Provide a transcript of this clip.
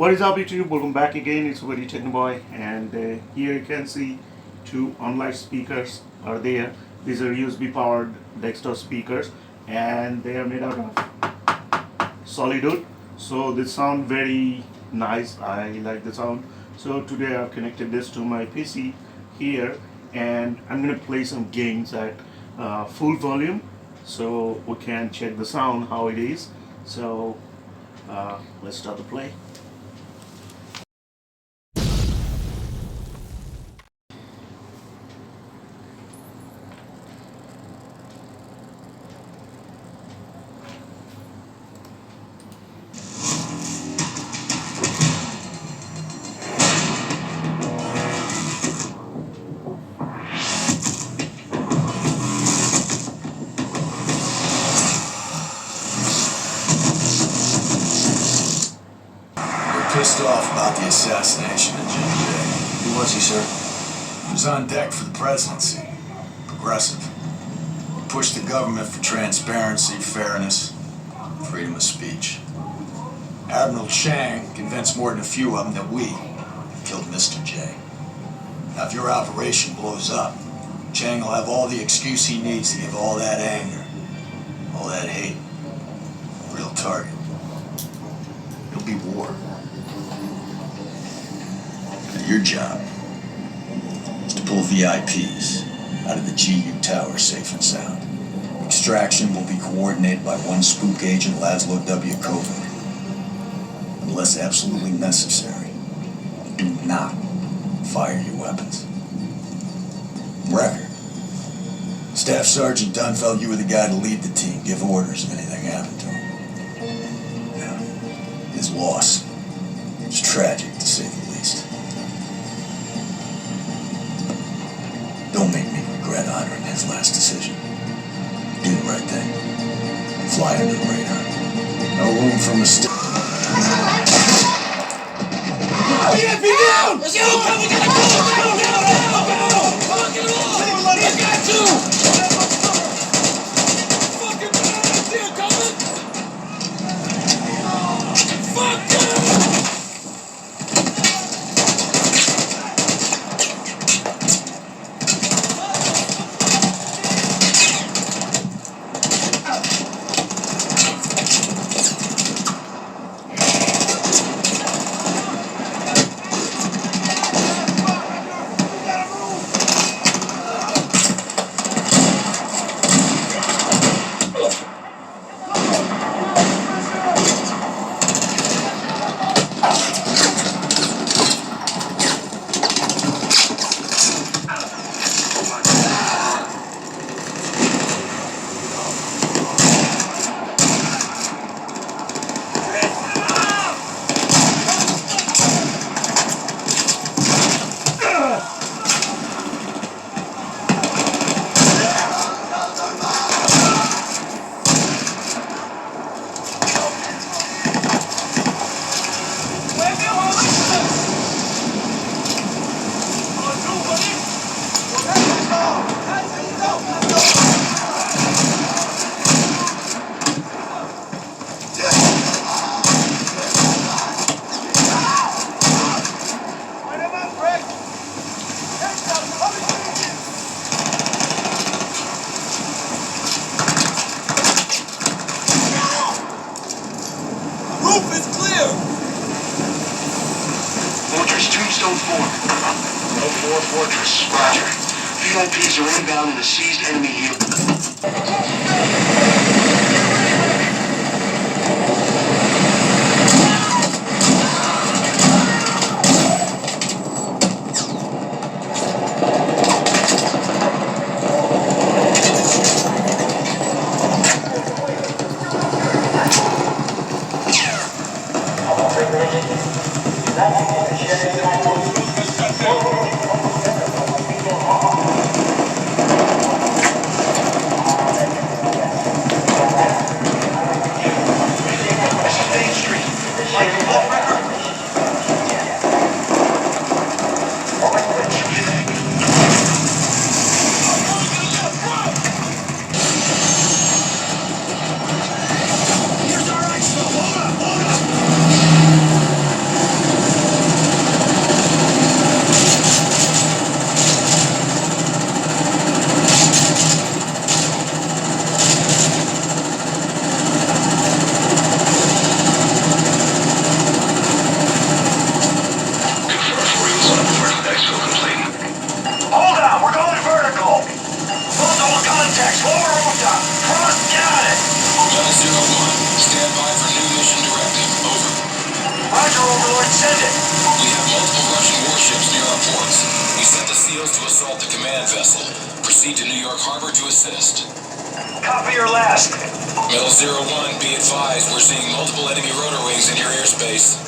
What is up YouTube? Welcome back again. It's very technoboy, and here you can see two Onlite speakers are there. These are USB powered desktop speakers, and they are made out of solid wood. So they sound very nice. I like the sound. So today I've connected this to my PC here, and I'm gonna play some games at full volume, so we can check the sound how it is. So let's start the play. Pissed off about the assassination of Jim Jay. Who was he, sir? He was on deck for the presidency. Progressive. He pushed the government for transparency, fairness, freedom of speech. Admiral Chang convinced more than a few of them that we killed Mr. J. Now, if your operation blows up, Chang will have all the excuse he needs to give all that anger, all that hate, a real target. It'll be war. Your job is to pull VIPs out of the GU tower safe and sound. Extraction will be coordinated by one spook agent, Laszlo W. Kovac. Unless absolutely necessary, do not fire your weapons. Record. Staff Sergeant Dunfeld, you were the guy to lead the team. Give orders if anything happened to him. Now, his loss is tragic, to say the least. Don't make me regret honoring his last decision. Do the right thing. Fly under the radar. No room for mistake. VIP down! Let's go! We gotta go! Fuck it all! We got to! Fucking bad idea coming! Fuck you! Fortress, roger. VIPs are inbound in a seized enemy here. your overlord send it? We have multiple Russian warships near our ports. We sent the SEALs to assault the command vessel. Proceed to New York Harbor to assist. Copy your last. Metal 01, be advised, we're seeing multiple enemy rotor wings in your airspace.